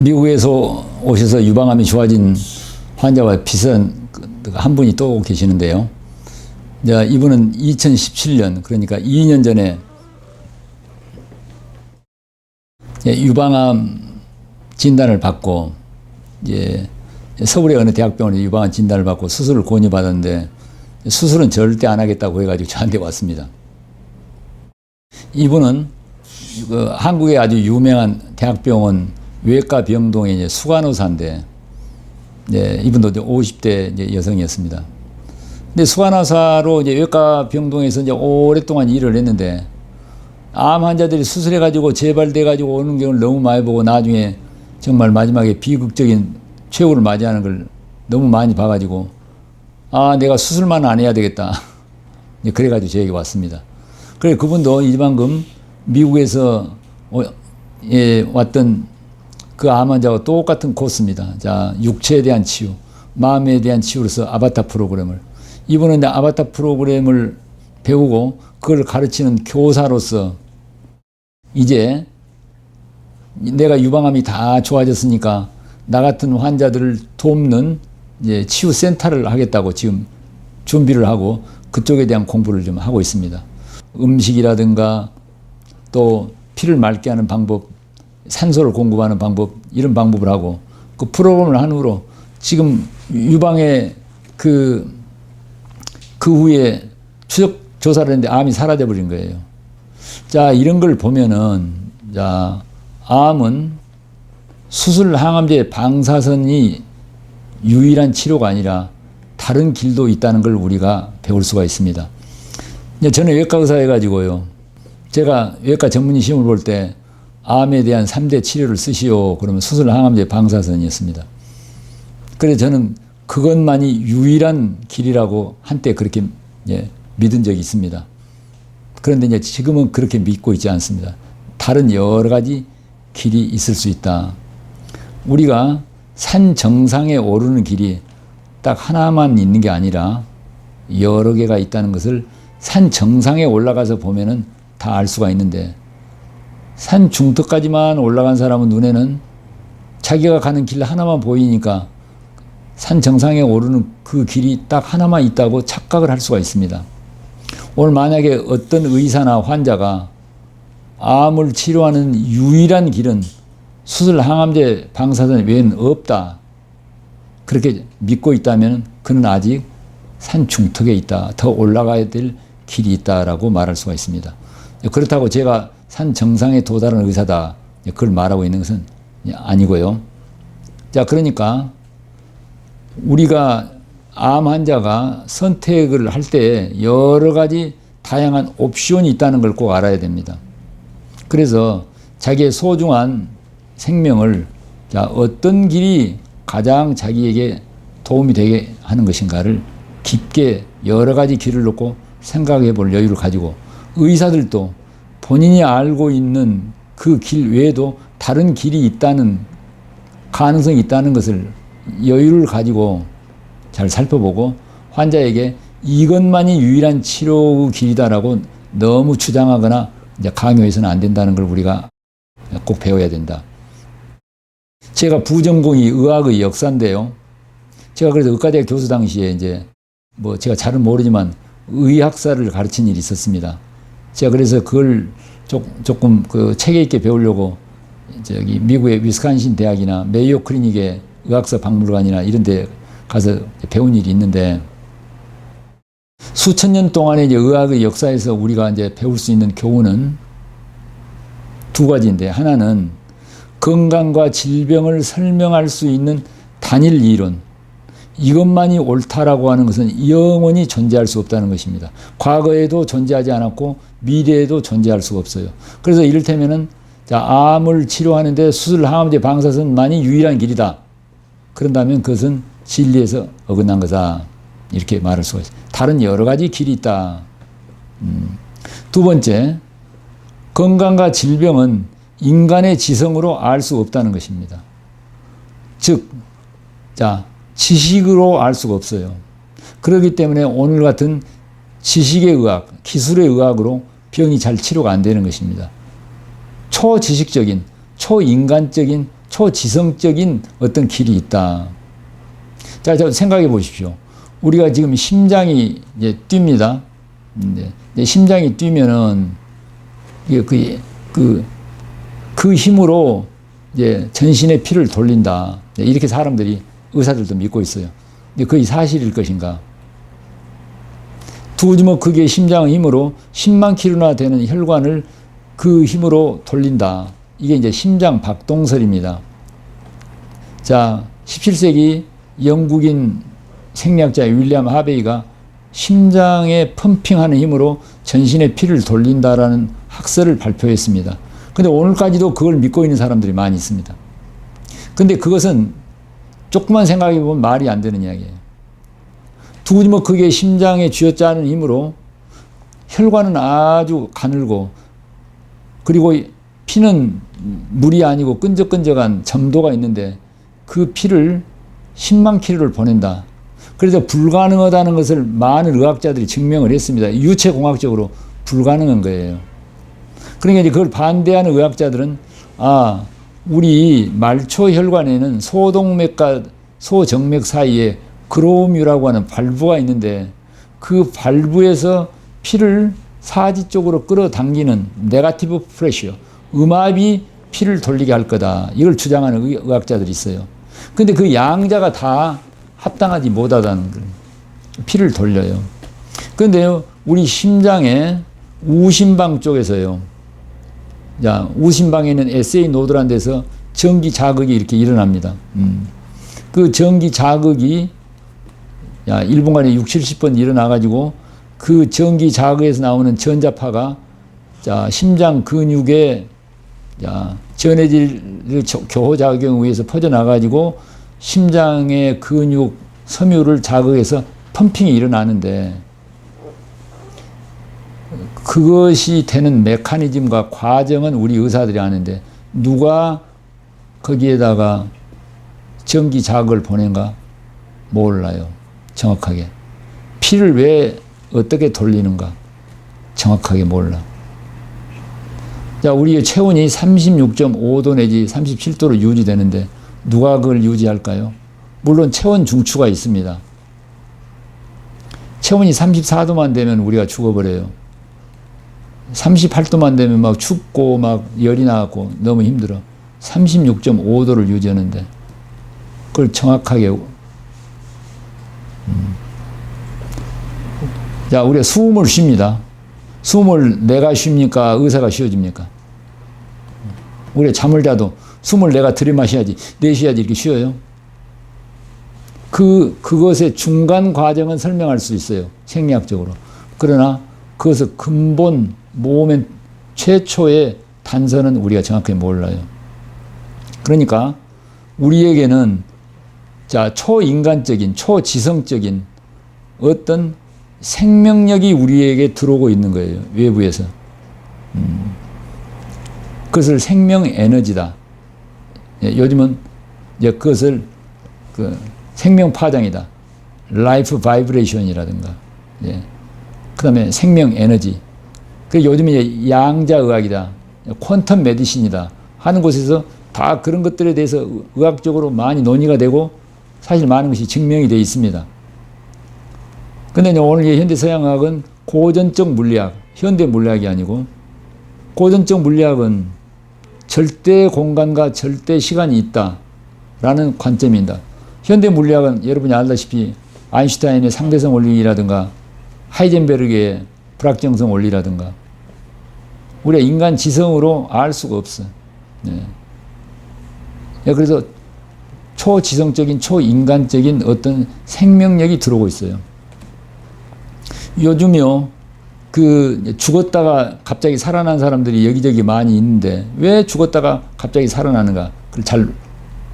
미국에서 오셔서 유방암이 좋아진 환자와 비슷한 한 분이 또 계시는데요. 이분은 2017년, 그러니까 2년 전에 유방암 진단을 받고, 서울의 어느 대학병원에 유방암 진단을 받고 수술을 권유받았는데, 수술은 절대 안 하겠다고 해가지고 저한테 왔습니다. 이분은 한국의 아주 유명한 대학병원 외과 병동의 수간호사인데, 이분도 50대 여성이었습니다. 근데 수간호사로 외과 병동에서 오랫동안 일을 했는데, 암 환자들이 수술해가지고 재발돼가지고 오는 경우를 너무 많이 보고, 나중에 정말 마지막에 비극적인 최후를 맞이하는 걸 너무 많이 봐가지고, 내가 수술만 안 해야 되겠다. 그래가지고 저에게 왔습니다. 그래, 그분도 이방금 미국에서 왔던 그 암 환자와 똑같은 코스입니다. 자, 육체에 대한 치유, 마음에 대한 치유로서 아바타 프로그램을. 이분은 아바타 프로그램을 배우고 그걸 가르치는 교사로서 이제 내가 유방암이 다 좋아졌으니까 나 같은 환자들을 돕는 치유센터를 하겠다고 지금 준비를 하고 그쪽에 대한 공부를 좀 하고 있습니다. 음식이라든가 또 피를 맑게 하는 방법, 산소를 공급하는 방법, 이런 방법을 하고 그 프로그램을 한 후로 지금 유방에 그 후에 추적 조사를 했는데 암이 사라져 버린 거예요. 자, 이런 걸 보면은, 자, 암은 수술 항암제 방사선이 유일한 치료가 아니라 다른 길도 있다는 걸 우리가 배울 수가 있습니다. 저는 외과 의사 해가지고요, 제가 외과 전문의 시험을 볼 때 암에 대한 3대 치료를 쓰시오. 그러면 수술 항암제 방사선이었습니다. 그래서 저는 그것만이 유일한 길이라고 한때 그렇게 믿은 적이 있습니다. 그런데 지금은 그렇게 믿고 있지 않습니다. 다른 여러 가지 길이 있을 수 있다. 우리가 산 정상에 오르는 길이 딱 하나만 있는 게 아니라 여러 개가 있다는 것을 산 정상에 올라가서 보면은 다 알 수가 있는데, 산 중턱까지만 올라간 사람은 눈에는 자기가 가는 길 하나만 보이니까 산 정상에 오르는 그 길이 딱 하나만 있다고 착각을 할 수가 있습니다. 오늘 만약에 어떤 의사나 환자가 암을 치료하는 유일한 길은 수술 항암제 방사선 외에는 없다, 그렇게 믿고 있다면 그는 아직 산 중턱에 있다, 더 올라가야 될 길이 있다라고 말할 수가 있습니다. 그렇다고 제가 산 정상에 도달한 의사다, 그걸 말하고 있는 것은 아니고요. 자, 그러니까 우리가 암 환자가 선택을 할 때 여러 가지 다양한 옵션이 있다는 걸 꼭 알아야 됩니다. 그래서 자기의 소중한 생명을, 자, 어떤 길이 가장 자기에게 도움이 되게 하는 것인가를 깊게 여러 가지 길을 놓고 생각해 볼 여유를 가지고, 의사들도 본인이 알고 있는 그 길 외에도 다른 길이 있다는, 가능성이 있다는 것을 여유를 가지고 잘 살펴보고, 환자에게 이것만이 유일한 치료 길이다라고 너무 주장하거나 강요해서는 안 된다는 걸 우리가 꼭 배워야 된다. 제가 부전공이 의학의 역사인데요. 제가 그래서 의과대학 교수 당시에 제가 잘은 모르지만 의학사를 가르친 일이 있었습니다. 제가 그래서 그걸 조금 체계 있게 배우려고 미국의 위스콘신 대학이나 메이오 클리닉의 의학사 박물관이나 이런 데 가서 배운 일이 있는데, 수천 년 동안의 의학의 역사에서 우리가 배울 수 있는 교훈은 두 가지인데, 하나는 건강과 질병을 설명할 수 있는 단일 이론, 이것만이 옳다라고 하는 것은 영원히 존재할 수 없다는 것입니다. 과거에도 존재하지 않았고 미래에도 존재할 수가 없어요. 그래서 이를테면은, 자, 암을 치료하는데 수술 항암제 방사선만이 유일한 길이다, 그런다면 그것은 진리에서 어긋난 거다, 이렇게 말할 수가 있어요. 다른 여러 가지 길이 있다. 두 번째, 건강과 질병은 인간의 지성으로 알 수 없다는 것입니다. 즉, 자, 지식으로 알 수가 없어요. 그렇기 때문에 오늘 같은 지식의 의학, 기술의 의학으로 병이 잘 치료가 안 되는 것입니다. 초지식적인, 초인간적인 초지성적인 어떤 길이 있다. 자, 생각해 보십시오. 우리가 지금 심장이 이제 뜁니다. 이제 심장이 뛰면은 그 힘으로 이제 전신의 피를 돌린다. 이렇게 사람들이 의사들도 믿고 있어요. 근데 그게 사실일 것인가? 두 주먹 크기의 심장의 힘으로 10만 킬로나 되는 혈관을 그 힘으로 돌린다. 이게 이제 심장 박동설입니다. 자, 17세기 영국인 생리학자 윌리엄 하베이가 심장에 펌핑하는 힘으로 전신의 피를 돌린다라는 학설을 발표했습니다. 근데 오늘까지도 그걸 믿고 있는 사람들이 많이 있습니다. 근데 그것은 조금만 생각해 보면 말이 안 되는 이야기예요. 두 주먹 크기의 심장에 쥐어짜는 힘으로 혈관은 아주 가늘고, 그리고 피는 물이 아니고 끈적끈적한 점도가 있는데 그 피를 10만 킬로를 보낸다. 그래서 불가능하다는 것을 많은 의학자들이 증명을 했습니다. 유체공학적으로 불가능한 거예요. 그러니까 이제 그걸 반대하는 의학자들은, 우리 말초 혈관에는 소동맥과 소정맥 사이에 그로움유라고 하는 발부가 있는데 그 발부에서 피를 사지 쪽으로 끌어당기는 네거티브 프레셔, 음압이 피를 돌리게 할 거다. 이걸 주장하는 의학자들이 있어요. 근데 그 양자가 다 합당하지 못하다는 거예요. 피를 돌려요. 그런데요, 우리 심장의 우심방 쪽에서요, 자, 우심방에는 SA 노드라는 데서 전기 자극이 이렇게 일어납니다. 그 전기 자극이 1분간에 6, 70번 일어나가지고 그 전기 자극에서 나오는 전자파가 심장 근육에 전해질 교호작용에 의해서 퍼져나가지고 심장의 근육 섬유를 자극해서 펌핑이 일어나는데, 그것이 되는 메커니즘과 과정은 우리 의사들이 아는데 누가 거기에다가 전기 자극을 보낸가? 몰라요. 정확하게. 피를 왜 어떻게 돌리는가? 정확하게 몰라. 자, 우리의 체온이 36.5도 내지 37도로 유지되는데 누가 그걸 유지할까요? 물론 체온 중추가 있습니다. 체온이 34도만 되면 우리가 죽어버려요. 38도만 되면 막 춥고 막 열이 나고 너무 힘들어. 36.5도를 유지하는데 그걸 정확하게. 자, 우리가 숨을 쉽니다. 숨을 내가 쉽니까? 의사가 쉬어줍니까? 우리가 잠을 자도 숨을 내가 들이마셔야지, 내쉬어야지 이렇게 쉬어요. 그것의 중간 과정은 설명할 수 있어요. 생리학적으로. 그러나 그것의 근본 모멘 최초의 단서는 우리가 정확히 몰라요. 그러니까 우리에게는 초인간적인, 초지성적인 어떤 생명력이 우리에게 들어오고 있는 거예요. 외부에서. 그것을 생명 에너지다. 요즘은 이제 그것을 생명 파장이다. 라이프 바이브레이션이라든가. 그 다음에 생명 에너지. 요즘 이제 양자의학이다. 퀀텀 메디신이다. 하는 곳에서 다 그런 것들에 대해서 의학적으로 많이 논의가 되고 사실 많은 것이 증명이 되어 있습니다. 근데 오늘 현대 서양의학은 고전적 물리학, 현대 물리학이 아니고 고전적 물리학은 절대 공간과 절대 시간이 있다라는 관점입니다. 현대 물리학은 여러분이 알다시피 아인슈타인의 상대성 원리라든가 하이젠베르그의 불확정성 원리라든가 우리가 인간 지성으로 알 수가 없어. 그래서 초지성적인 초인간적인 어떤 생명력이 들어오고 있어요. 요즘요, 죽었다가 갑자기 살아난 사람들이 여기저기 많이 있는데 왜 죽었다가 갑자기 살아나는가? 그걸 잘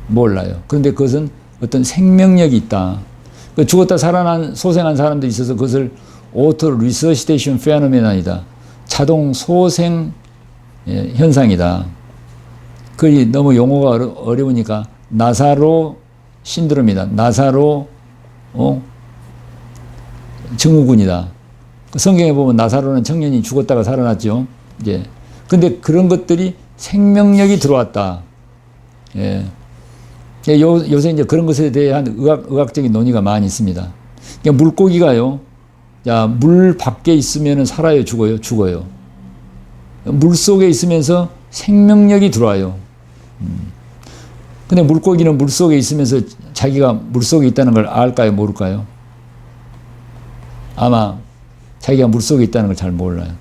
몰라요. 그런데 그것은 어떤 생명력이 있다. 죽었다 살아난 소생한 사람들이 있어서 그것을 오토 리서시테이션 페노메나이다. 자동 소생 현상이다. 그게 너무 용어가 어려우니까 나사로 신드롬이다. 나사로 증후군이다. 성경에 보면 나사로는 청년이 죽었다가 살아났죠. 근데 그런 것들이 생명력이 들어왔다. 예. 요새 이제 그런 것에 대한 의학적인 논의가 많이 있습니다. 그러니까 물고기가요, 자, 물 밖에 있으면 살아요, 죽어요? 죽어요. 물 속에 있으면서 생명력이 들어와요. 근데 물고기는 물 속에 있으면서 자기가 물 속에 있다는 걸 알까요, 모를까요? 아마 자기가 물 속에 있다는 걸 잘 몰라요.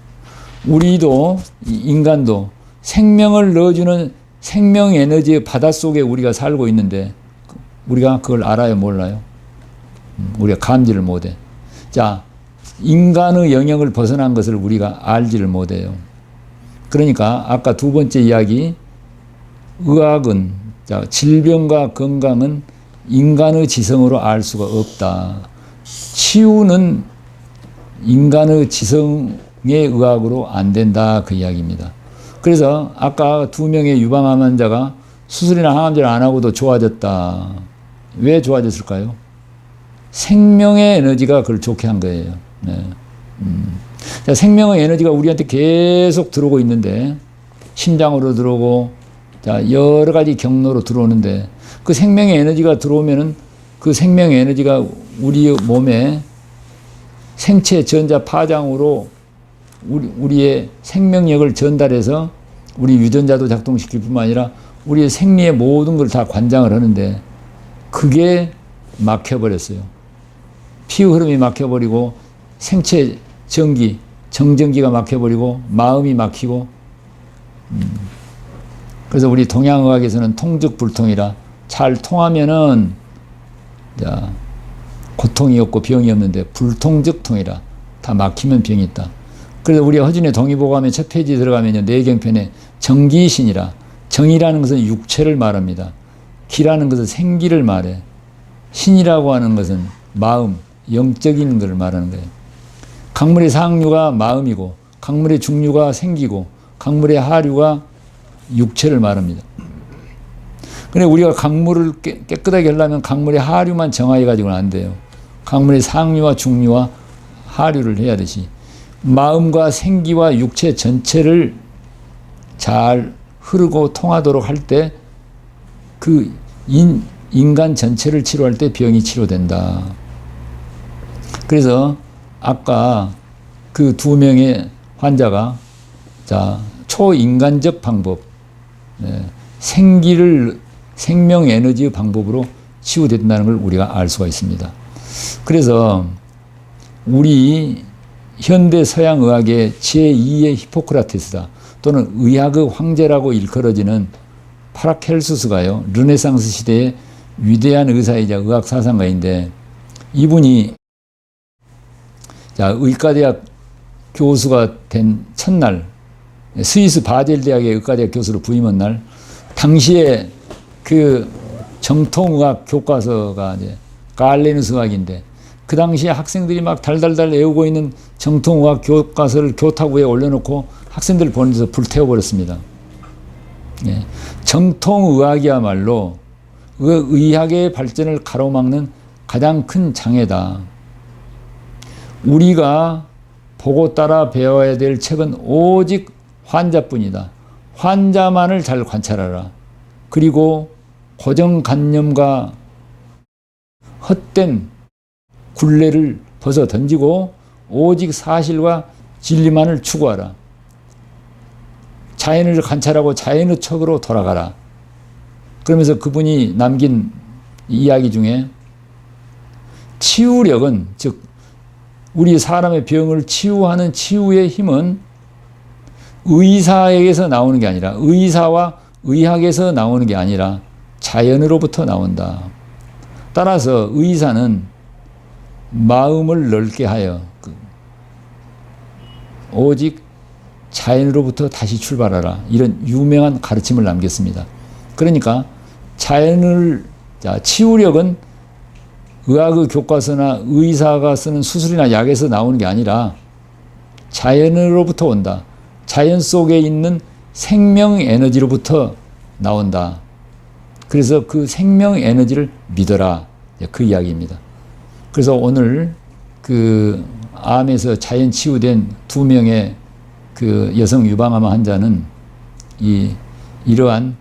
우리도, 인간도 생명을 넣어주는 생명 에너지의 바닷속에 우리가 살고 있는데 우리가 그걸 알아요, 몰라요? 우리가 감지를 못해. 자, 인간의 영역을 벗어난 것을 우리가 알지를 못해요. 그러니까 아까 두 번째 이야기, 의학은, 자, 질병과 건강은 인간의 지성으로 알 수가 없다. 치유는 인간의 지성의 의학으로 안 된다, 그 이야기입니다. 그래서 아까 2명의 유방암 환자가 수술이나 항암제를 안 하고도 좋아졌다. 왜 좋아졌을까요? 생명의 에너지가 그걸 좋게 한 거예요. 네. 자, 생명의 에너지가 우리한테 계속 들어오고 있는데, 심장으로 들어오고, 자, 여러 가지 경로로 들어오는데, 그 생명의 에너지가 들어오면은 그 생명의 에너지가 우리 몸에 생체 전자 파장으로 우리의 생명력을 전달해서 우리 유전자도 작동시킬 뿐만 아니라 우리의 생리의 모든 걸 다 관장을 하는데 그게 막혀버렸어요. 피의 흐름이 막혀버리고 생체 전기, 정전기가 막혀버리고 마음이 막히고 그래서 우리 동양의학에서는 통즉불통이라 잘 통하면은 자, 고통이 없고 병이 없는데 불통즉통이라 다 막히면 병이 있다. 그래서 우리 허준의 동의보감의 첫 페이지에 들어가면요, 내경편에 정기신이라, 정이라는 것은 육체를 말합니다. 기라는 것은 생기를 말해. 신이라고 하는 것은 마음, 영적인 것을 말하는 거예요. 강물의 상류가 마음이고, 강물의 중류가 생기고, 강물의 하류가 육체를 말합니다. 근데 우리가 강물을 깨끗하게 하려면 강물의 하류만 정하게 가지고는 안 돼요. 강물의 상류와 중류와 하류를 해야 되지. 마음과 생기와 육체 전체를 잘 흐르고 통하도록 할 때 그 인간 전체를 치료할 때 병이 치료된다. 그래서 아까 그 2명의 환자가 자, 초인간적 방법, 생명 에너지의 방법으로 치유된다는 걸 우리가 알 수가 있습니다. 그래서 우리 현대 서양 의학의 제2의 히포크라테스다 또는 의학의 황제라고 일컬어지는 파라켈수스가요, 르네상스 시대의 위대한 의사이자 의학 사상가인데 이분이 자, 의과대학 교수가 된 첫날, 스위스 바젤 대학의 의과대학 교수로 부임한 날, 당시에 그 정통의학 교과서가 이제 갈레누스 의학인데 그 당시에 학생들이 막 달달달 외우고 있는 정통의학 교과서를 교탁 위에 올려놓고 학생들 보내서 불태워버렸습니다. 예. 정통의학이야말로 의학의 발전을 가로막는 가장 큰 장애다. 우리가 보고 따라 배워야 될 책은 오직 환자뿐이다. 환자만을 잘 관찰하라. 그리고 고정관념과 헛된 굴레를 벗어 던지고 오직 사실과 진리만을 추구하라. 자연을 관찰하고 자연의 척으로 돌아가라. 그러면서 그분이 남긴 이야기 중에 치유력은, 즉 우리 사람의 병을 치유하는 치유의 힘은 의사에게서 나오는 게 아니라, 의사와 의학에서 나오는 게 아니라 자연으로부터 나온다. 따라서 의사는 마음을 넓게 하여 오직 자연으로부터 다시 출발하라. 이런 유명한 가르침을 남겼습니다. 그러니까 치유력은 의학의 교과서나 의사가 쓰는 수술이나 약에서 나오는 게 아니라 자연으로부터 온다. 자연 속에 있는 생명 에너지로부터 나온다. 그래서 그 생명 에너지를 믿어라. 그 이야기입니다. 그래서 오늘 그 암에서 자연 치유된 2명의 그 여성 유방암 환자는 이러한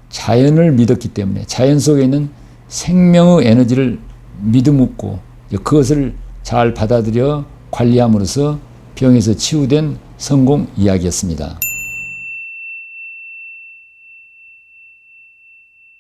자연을 믿었기 때문에 자연 속에 있는 생명의 에너지를 믿음고 그것을 잘 받아들여 관리함으로써 병에서 치유된 성공 이야기였습니다.